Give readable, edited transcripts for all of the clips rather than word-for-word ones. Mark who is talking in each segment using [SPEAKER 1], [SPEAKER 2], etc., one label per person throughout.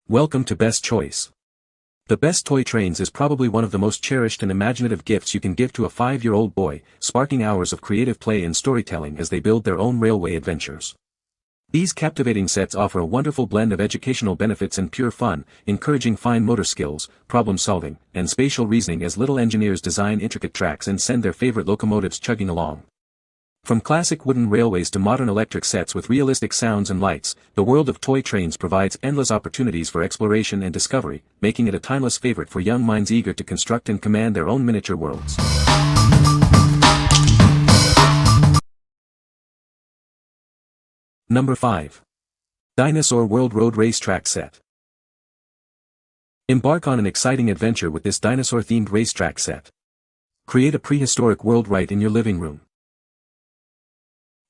[SPEAKER 1] Welcome to Best Choice. The Best Toy Trains is probably one of the most cherished and imaginative gifts you can give to a 5-year-old boy, sparking hours of creative play and storytelling as they build their own railway adventures. These captivating sets offer a wonderful blend of educational benefits and pure fun, encouraging fine motor skills, problem solving, and spatial reasoning as little engineers design intricate tracks and send their favorite locomotives chugging along. From classic wooden railways to modern electric sets with realistic sounds and lights, the world of toy trains provides endless opportunities for exploration and discovery, making it a timeless favorite for young minds eager to construct and command their own miniature worlds. Number 5. Dinosaur World Road Racetrack Set. Embark on an exciting adventure with this dinosaur-themed racetrack set. Create a prehistoric world right in your living room.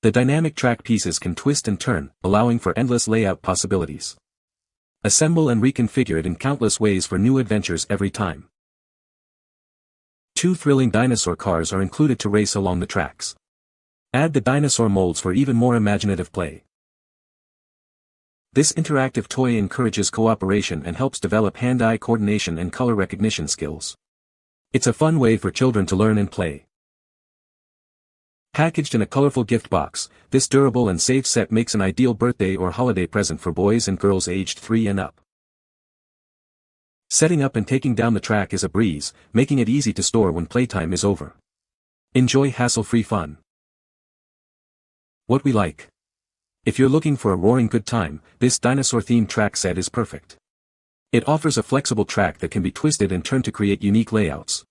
[SPEAKER 1] The dynamic track pieces can twist and turn, allowing for endless layout possibilities. Assemble and reconfigure it in countless ways for new adventures every time. 2 thrilling dinosaur cars are included to race along the tracks. Add the dinosaur molds for even more imaginative play. This interactive toy encourages cooperation and helps develop hand-eye coordination and color recognition skills. It's a fun way for children to learn and play. Packaged in a colorful gift box, this durable and safe set makes an ideal birthday or holiday present for boys and girls aged 3 and up. Setting up and taking down the track is a breeze, making it easy to store when playtime is over. Enjoy hassle-free fun. What we like. If you're looking for a roaring good time, this dinosaur-themed track set is perfect. It offers a flexible track that can be twisted and turned to create unique layouts.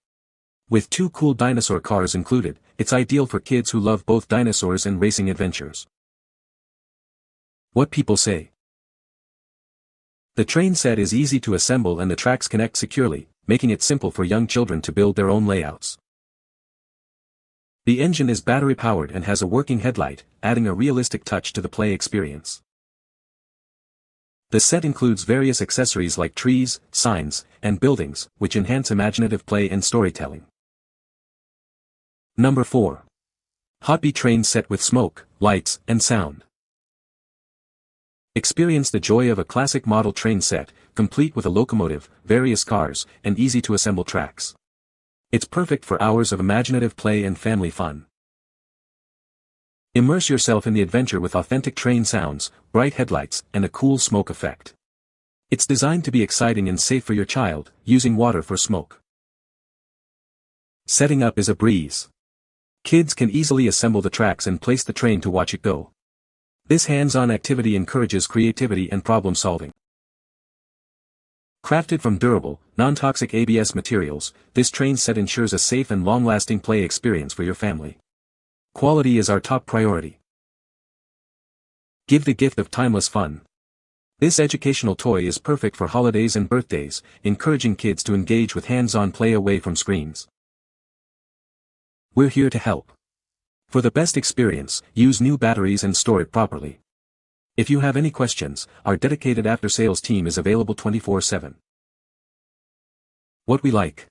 [SPEAKER 1] With 2 cool dinosaur cars included, it's ideal for kids who love both dinosaurs and racing adventures. What people say. The train set is easy to assemble and the tracks connect securely, making it simple for young children to build their own layouts. The engine is battery-powered and has a working headlight, adding a realistic touch to the play experience. The set includes various accessories like trees, signs, and buildings, which enhance imaginative play and storytelling. Number 4. Hotby Train Set with Smoke, Lights, and Sound. Experience the joy of a classic model train set, complete with a locomotive, various cars, and easy-to-assemble tracks. It's perfect for hours of imaginative play and family fun. Immerse yourself in the adventure with authentic train sounds, bright headlights, and a cool smoke effect. It's designed to be exciting and safe for your child, using water for smoke. Setting up is a breeze. Kids can easily assemble the tracks and place the train to watch it go. This hands-on activity encourages creativity and problem solving. Crafted from durable, non-toxic ABS materials, this train set ensures a safe and long-lasting play experience for your family. Quality is our top priority. Give the gift of timeless fun. This educational toy is perfect for holidays and birthdays, encouraging kids to engage with hands-on play away from screens. We're here to help. For the best experience, use new batteries and store it properly. If you have any questions, our dedicated after-sales team is available 24/7. What we like.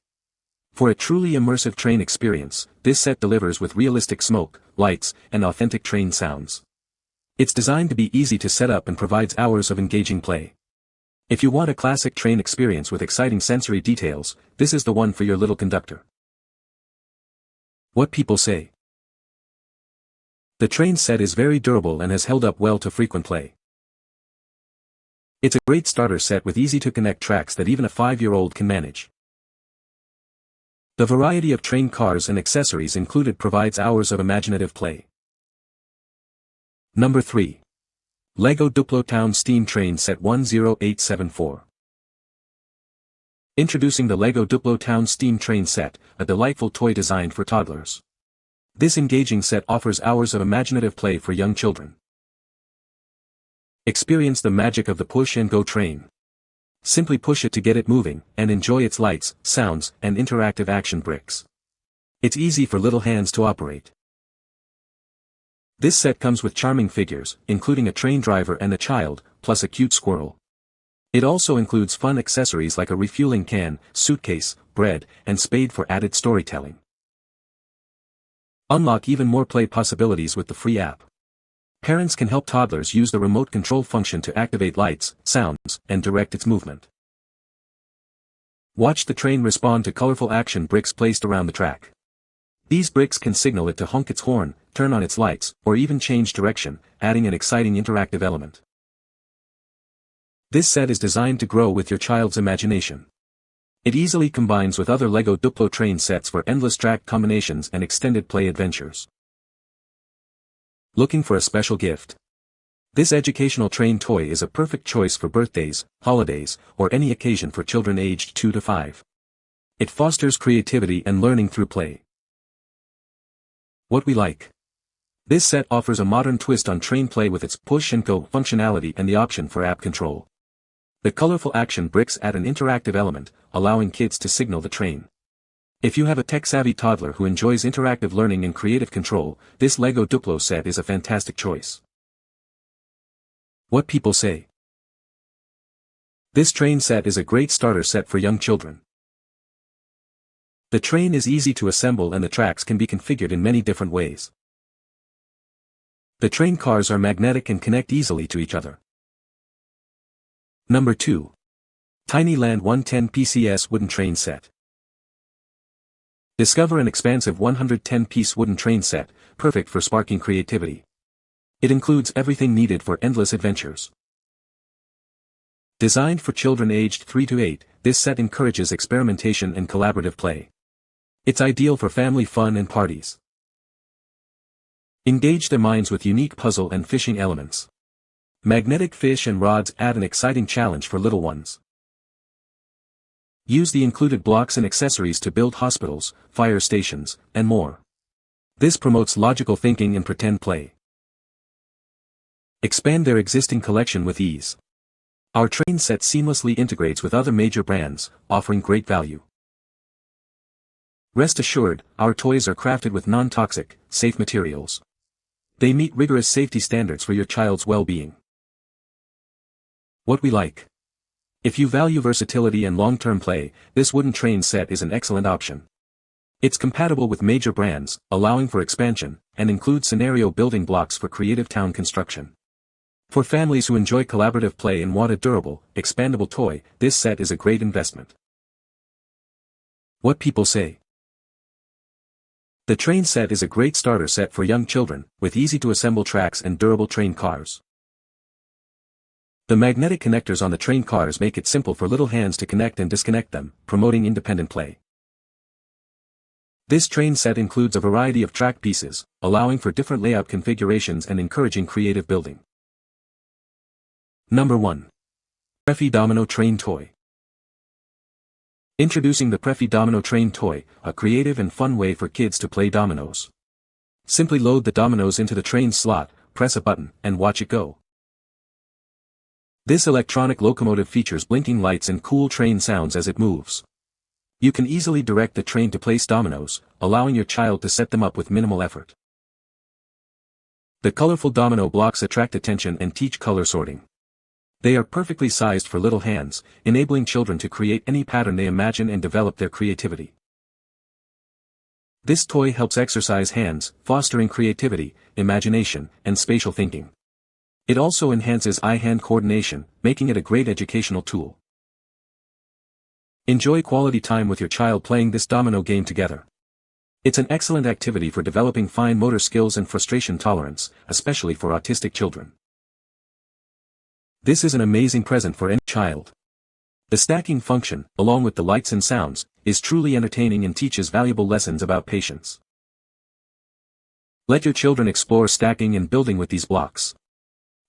[SPEAKER 1] For a truly immersive train experience, this set delivers with realistic smoke, lights, and authentic train sounds. It's designed to be easy to set up and provides hours of engaging play. If you want a classic train experience with exciting sensory details, this is the one for your little conductor. What people say. The train set is very durable and has held up well to frequent play. It's a great starter set with easy-to-connect tracks that even a 5-year-old can manage. The variety of train cars and accessories included provides hours of imaginative play. Number 3. LEGO DUPLO Town Steam Train Set 10874. Introducing the LEGO DUPLO Town Steam Train Set, a delightful toy designed for toddlers. This engaging set offers hours of imaginative play for young children. Experience the magic of the push-and-go train. Simply push it to get it moving, and enjoy its lights, sounds, and interactive action bricks. It's easy for little hands to operate. This set comes with charming figures, including a train driver and a child, plus a cute squirrel. It also includes fun accessories like a refueling can, suitcase, bread, and spade for added storytelling. Unlock even more play possibilities with the free app. Parents can help toddlers use the remote control function to activate lights, sounds, and direct its movement. Watch the train respond to colorful action bricks placed around the track. These bricks can signal it to honk its horn, turn on its lights, or even change direction, adding an exciting interactive element. This set is designed to grow with your child's imagination. It easily combines with other LEGO DUPLO train sets for endless track combinations and extended play adventures. Looking for a special gift? This educational train toy is a perfect choice for birthdays, holidays, or any occasion for children aged 2 to 5. It fosters creativity and learning through play. What we like. This set offers a modern twist on train play with its push and go functionality and the option for app control. The colorful action bricks add an interactive element, allowing kids to signal the train. If you have a tech-savvy toddler who enjoys interactive learning and creative control, this LEGO DUPLO set is a fantastic choice. What people say. This train set is a great starter set for young children. The train is easy to assemble and the tracks can be configured in many different ways. The train cars are magnetic and connect easily to each other. Number 2. Tiny Land 110 PCS Wooden Train Set. Discover an expansive 110-piece wooden train set, perfect for sparking creativity. It includes everything needed for endless adventures. Designed for children aged 3 to 8, this set encourages experimentation and collaborative play. It's ideal for family fun and parties. Engage their minds with unique puzzle and fishing elements. Magnetic fish and rods add an exciting challenge for little ones. Use the included blocks and accessories to build hospitals, fire stations, and more. This promotes logical thinking and pretend play. Expand their existing collection with ease. Our train set seamlessly integrates with other major brands, offering great value. Rest assured, our toys are crafted with non-toxic, safe materials. They meet rigorous safety standards for your child's well-being. What we like. If you value versatility and long-term play, this wooden train set is an excellent option. It's compatible with major brands, allowing for expansion, and includes scenario building blocks for creative town construction. For families who enjoy collaborative play and want a durable, expandable toy, this set is a great investment. What people say. The train set is a great starter set for young children, with easy-to-assemble tracks and durable train cars. The magnetic connectors on the train cars make it simple for little hands to connect and disconnect them, promoting independent play. This train set includes a variety of track pieces, allowing for different layout configurations and encouraging creative building. Number 1. PREPHY Domino Train Toy. Introducing the PREPHY Domino Train Toy, a creative and fun way for kids to play dominoes. Simply load the dominoes into the train slot, press a button, and watch it go. This electronic locomotive features blinking lights and cool train sounds as it moves. You can easily direct the train to place dominoes, allowing your child to set them up with minimal effort. The colorful domino blocks attract attention and teach color sorting. They are perfectly sized for little hands, enabling children to create any pattern they imagine and develop their creativity. This toy helps exercise hands, fostering creativity, imagination, and spatial thinking. It also enhances eye-hand coordination, making it a great educational tool. Enjoy quality time with your child playing this domino game together. It's an excellent activity for developing fine motor skills and frustration tolerance, especially for autistic children. This is an amazing present for any child. The stacking function, along with the lights and sounds, is truly entertaining and teaches valuable lessons about patience. Let your children explore stacking and building with these blocks.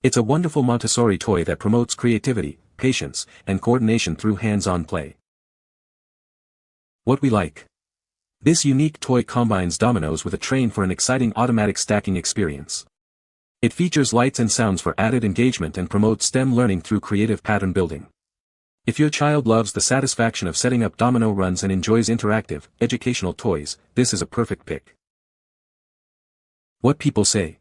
[SPEAKER 1] It's a wonderful Montessori toy that promotes creativity, patience, and coordination through hands-on play. What we like. This unique toy combines dominoes with a train for an exciting automatic stacking experience. It features lights and sounds for added engagement and promotes STEM learning through creative pattern building. If your child loves the satisfaction of setting up domino runs and enjoys interactive, educational toys, this is a perfect pick. What people say.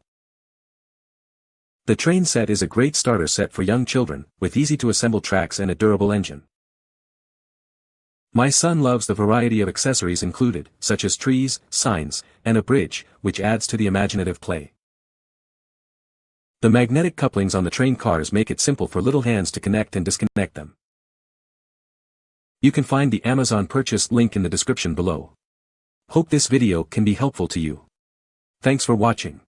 [SPEAKER 1] The train set is a great starter set for young children, with easy-to-assemble tracks and a durable engine. My son loves the variety of accessories included, such as trees, signs, and a bridge, which adds to the imaginative play. The magnetic couplings on the train cars make it simple for little hands to connect and disconnect them. You can find the Amazon purchase link in the description below. Hope this video can be helpful to you. Thanks for watching.